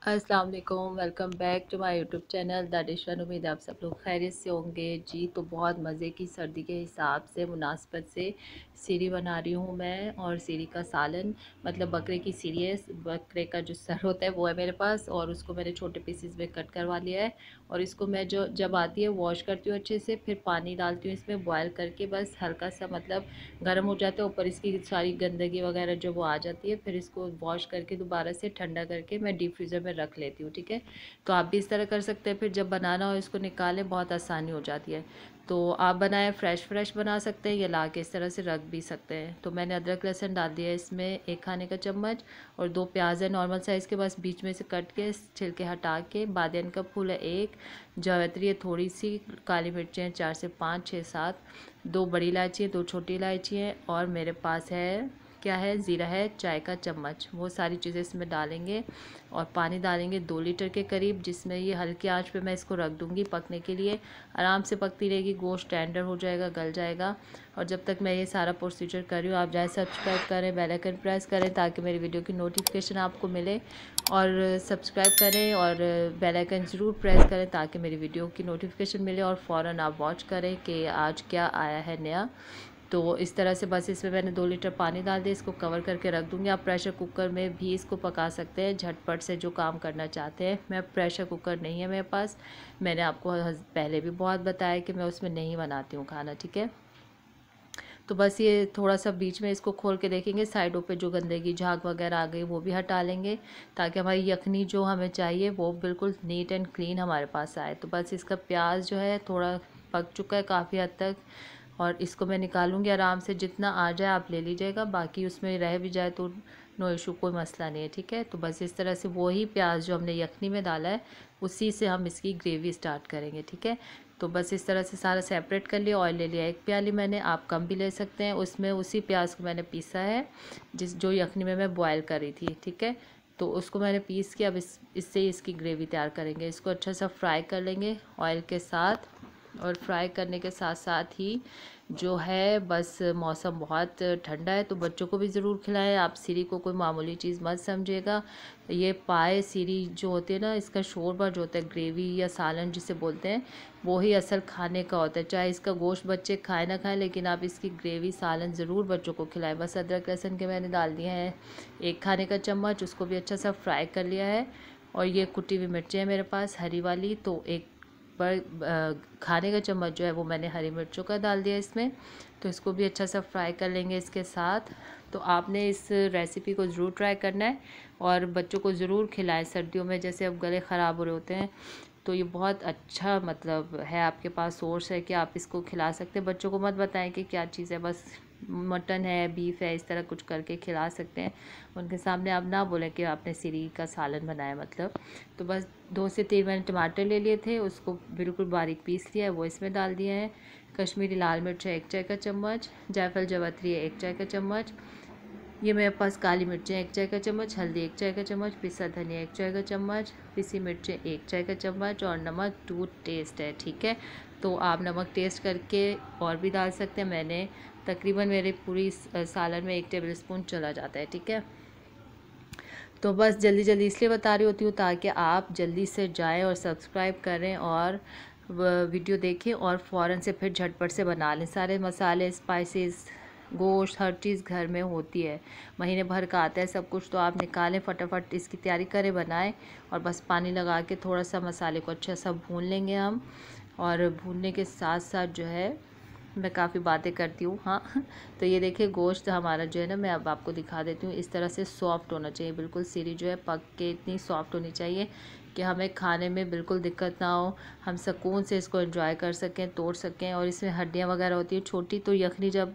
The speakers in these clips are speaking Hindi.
अस्सलाम वालेकुम, welcome back to my YouTube channel the Dish One. उम्मीद है आप सब लोग खैरियत से होंगे जी। तो बहुत मज़े की सर्दी के हिसाब से मुनासबत से सीरी बना रही हूँ मैं, और सीरी का सालन मतलब बकरे की सीरी है। बकरे का जो सर होता है वो है मेरे पास, और उसको मैंने छोटे पीसेस में कट करवा लिया है। और इसको मैं जो जब आती है वॉश करती हूँ अच्छे से, फिर पानी डालती हूँ इसमें बॉयल करके, बस हल्का सा मतलब गर्म हो जाता है, ऊपर इसकी सारी गंदगी वगैरह जो वो आ जाती है। फिर इसको वॉश करके दोबारा से ठंडा करके मैं डीप फ्रीज़र में रख लेती हूँ, ठीक है। तो आप भी इस तरह कर सकते हैं, फिर जब बनाना हो इसको निकालें, बहुत आसानी हो जाती है। तो आप बनाएं, फ्रेश बना सकते हैं, या ला के इस तरह से रख भी सकते हैं। तो मैंने अदरक लहसुन डाल दिया है इसमें 1 खाने का चम्मच, और 2 प्याज है नॉर्मल साइज़ के, बस बीच में से कट के छिलके हटा के। बादियन का फूल है 1, जावित्री है थोड़ी सी, काली मिर्चें हैं 4 से 5 6 7, 2 बड़ी इलायची है, 2 छोटी इलायची है, और मेरे पास है क्या है, ज़ीरा है चाय का चम्मच। वो सारी चीज़ें इसमें डालेंगे, और पानी डालेंगे 2 लीटर के करीब, जिसमें ये हल्की आंच पे मैं इसको रख दूँगी पकने के लिए। आराम से पकती रहेगी, गोश्त टेंडर हो जाएगा, गल जाएगा। और जब तक मैं ये सारा प्रोसीजर कर रही हूँ, आप जाए सब्सक्राइब करें, बेल आइकन प्रेस करें ताकि मेरी वीडियो की नोटिफिकेशन आपको मिले। और सब्सक्राइब करें और बेल आइकन ज़रूर प्रेस करें ताकि मेरी वीडियो की नोटिफिकेशन मिले, और फ़ौरन आप वॉच करें कि आज क्या आया है नया। तो इस तरह से बस इसमें मैंने 2 लीटर पानी डाल दिया, इसको कवर करके रख दूँगी। आप प्रेशर कुकर में भी इसको पका सकते हैं झटपट से, जो काम करना चाहते हैं। मैं प्रेशर कुकर नहीं है मेरे पास, मैंने आपको पहले भी बहुत बताया कि मैं उसमें नहीं बनाती हूँ खाना, ठीक है। तो बस ये थोड़ा सा बीच में इसको खोल के देखेंगे, साइडों पे जो गंदगी झाग वगैरह आ गई वो भी हटा लेंगे, ताकि हमारी यखनी जो हमें चाहिए वो बिल्कुल नीट एंड क्लीन हमारे पास आए। तो बस इसका प्याज जो है थोड़ा पक चुका है काफ़ी हद तक, और इसको मैं निकालूंगी आराम से। जितना आ जाए आप ले लीजिएगा, बाकी उसमें रह भी जाए तो नो इशू, कोई मसला नहीं है, ठीक है। तो बस इस तरह से वही प्याज जो हमने यखनी में डाला है उसी से हम इसकी ग्रेवी स्टार्ट करेंगे, ठीक है। तो बस इस तरह से सारा सेपरेट कर लिया। ऑयल ले लिया 1 प्याली मैंने, आप कम भी ले सकते हैं। उसमें उसी प्याज को मैंने पीसा है जो यखनी में मैं बॉयल करी थी, ठीक है। तो उसको मैंने पीस के अब इससे इसकी ग्रेवी तैयार करेंगे। इसको अच्छा सा फ्राई कर लेंगे ऑयल के साथ, और फ्राई करने के साथ साथ ही जो है, बस मौसम बहुत ठंडा है तो बच्चों को भी ज़रूर खिलाएं। आप सीरी को कोई मामूली चीज़ मत समझिएगा। ये पाए सीरी जो होती है ना, इसका शोरबा जो होता है, ग्रेवी या सालन जिसे बोलते हैं, वो ही असल खाने का होता है। चाहे इसका गोश्त बच्चे खाए ना खाएं, लेकिन आप इसकी ग्रेवी सालन ज़रूर बच्चों को खिलाएं। बस अदरक लहसुन के मैंने डाल दिए हैं 1 खाने का चम्मच, उसको भी अच्छा सा फ्राई कर लिया है। और ये कुटी हुई मिर्चें हैं मेरे पास हरी वाली, तो 1 खाने का चम्मच जो है वो मैंने हरी मिर्चों का डाल दिया इसमें। तो इसको भी अच्छा सा फ्राई कर लेंगे इसके साथ। तो आपने इस रेसिपी को ज़रूर ट्राई करना है, और बच्चों को ज़रूर खिलाएं। सर्दियों में जैसे अब गले ख़राब हो रहे होते हैं, तो ये बहुत अच्छा मतलब है, आपके पास सोर्स है कि आप इसको खिला सकते हैं। बच्चों को मत बताएं कि क्या चीज़ है, बस मटन है, बीफ है, इस तरह कुछ करके खिला सकते हैं। उनके सामने आप ना बोलें कि आपने सीरी का सालन बनाया मतलब। तो बस 2 से 3 मैंने टमाटर ले लिए थे, उसको बिल्कुल बारीक पीस लिया है, वो इसमें डाल दिया है। कश्मीरी लाल मिर्च है 1 चाय का चम्मच, जायफल जावित्री है 1 चाय का चम्मच, ये मेरे पास काली मिर्चें 1 चाय का चम्मच, हल्दी 1 चाय का चम्मच, पिसा धनिया 1 चाय का चम्मच, पिसी मिर्चें 1 चाय का चम्मच, और नमक टू टेस्ट है, ठीक है। तो आप नमक टेस्ट करके और भी डाल सकते हैं। मैंने तकरीबन मेरे पूरी सालन में 1 टेबलस्पून चला जाता है, ठीक है। तो बस जल्दी जल्दी इसलिए बता रही होती हूँ ताकि आप जल्दी से जाएं और सब्सक्राइब करें, और वीडियो देखें, और फ़ौरन से फिर झटपट से बना लें। सारे मसाले, स्पाइसेस, गोश्त, हर चीज़ घर में होती है, महीने भर का आता है सब कुछ। तो आप निकालें, फटाफट इसकी तैयारी करें, बनाएं, और बस पानी लगा के थोड़ा सा मसाले को अच्छा सा भून लेंगे हम। और भूनने के साथ साथ जो है, मैं काफ़ी बातें करती हूँ, हाँ। तो ये देखिए गोश्त हमारा जो है ना, मैं अब आपको दिखा देती हूँ। इस तरह से सॉफ्ट होना चाहिए बिल्कुल, सीरी जो है पक के इतनी सॉफ्ट होनी चाहिए कि हमें खाने में बिल्कुल दिक्कत ना हो, हम सुकून से इसको एंजॉय कर सकें, तोड़ सकें। और इसमें हड्डियाँ वगैरह होती है छोटी, तो यखनी जब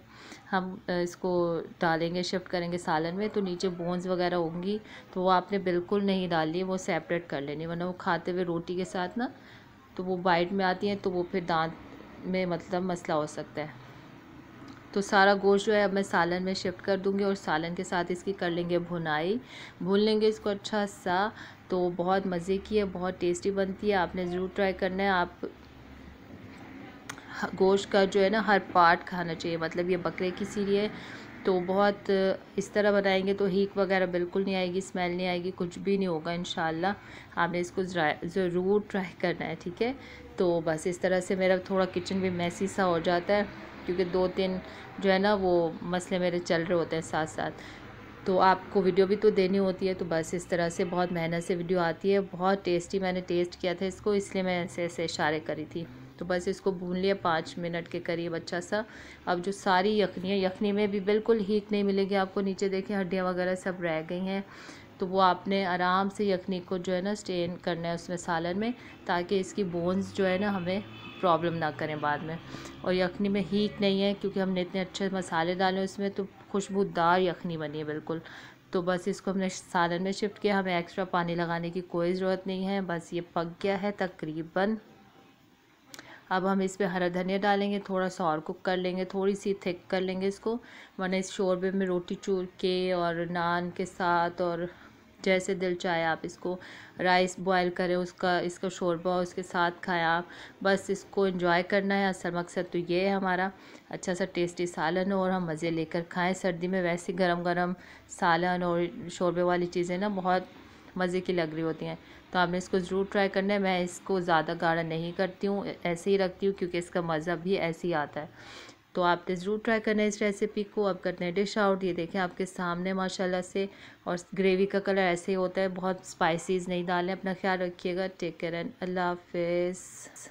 हम इसको डालेंगे, शिफ्ट करेंगे सालन में, तो नीचे बोन्स वगैरह होंगी, तो वो आपने बिल्कुल नहीं डालनी, वो सेपरेट कर लेनी, वरना वो खाते हुए रोटी के साथ ना, तो वो बाइट में आती हैं, तो वो फिर दांत में मतलब मसला हो सकता है। तो सारा गोश्त जो है अब मैं सालन में शिफ्ट कर दूंगी, और सालन के साथ इसकी कर लेंगे भुनाई, भून लेंगे इसको अच्छा सा। तो बहुत मज़े की है, बहुत टेस्टी बनती है, आपने ज़रूर ट्राई करना है। आप गोश्त का जो है ना हर पार्ट खाना चाहिए, मतलब ये बकरे की सीरी है तो बहुत इस तरह बनाएंगे तो हीक वगैरह बिल्कुल नहीं आएगी, स्मेल नहीं आएगी, कुछ भी नहीं होगा इंशाल्लाह। आपने इसको ज़रूर ट्राई करना है, ठीक है। तो बस इस तरह से मेरा थोड़ा किचन भी मैसी सा हो जाता है, क्योंकि 2-3 जो है ना वो मसले मेरे चल रहे होते हैं साथ साथ। तो आपको वीडियो भी तो देनी होती है, तो बस इस तरह से बहुत मेहनत से वीडियो आती है। बहुत टेस्टी, मैंने टेस्ट किया था इसको, इसलिए मैं ऐसे ऐसे इशारे करी थी। तो बस इसको भून लिया 5 मिनट के करीब अच्छा सा। अब जो सारी यखनी है, यखनी में भी बिल्कुल हीट नहीं मिलेगी आपको, नीचे देखिए हड्डियाँ वगैरह सब रह गई हैं। तो वो आपने आराम से यखनी को जो है ना स्टेन करना है उसमें सालन में, ताकि इसकी बोन्स जो है ना हमें प्रॉब्लम ना करें बाद में। और यखनी में हीट नहीं है क्योंकि हमने इतने अच्छे मसाले डाले उसमें, तो खुशबूदार यखनी बनी है बिल्कुल। तो बस इसको हमने सालन में शिफ्ट किया, हमें एक्स्ट्रा पानी लगाने की कोई ज़रूरत नहीं है। बस ये पक गया है तकरीबन। अब हम इस पे हरा धनिया डालेंगे, थोड़ा सा और कुक कर लेंगे, थोड़ी सी थिक कर लेंगे इसको, वरना इस शोरबे में रोटी चूर के और नान के साथ और जैसे दिल चाहे आप इसको राइस बॉयल करें, उसका इसका शोरबा उसके साथ खाएं आप। बस इसको एंजॉय करना है, असल मकसद तो ये है हमारा। अच्छा सा टेस्टी सालन हो और हम मज़े लेकर खाएं। सर्दी में वैसे गरम गरम सालन और शोरबे वाली चीज़ें ना बहुत मज़े की लग रही होती हैं। तो आपने इसको ज़रूर ट्राई करना है। मैं इसको ज़्यादा गाढ़ा नहीं करती हूँ, ऐसे ही रखती हूँ क्योंकि इसका मज़ा भी ऐसे ही आता है। तो आपने ज़रूर ट्राई करना है इस रेसिपी को। अब करते हैं डिश आउट। ये देखें आपके सामने माशाल्लाह से, और ग्रेवी का कलर ऐसे ही होता है, बहुत स्पाइसीज नहीं डालें। अपना ख्याल रखिएगा। टेक केयर एंड अल्लाह हाफिज़।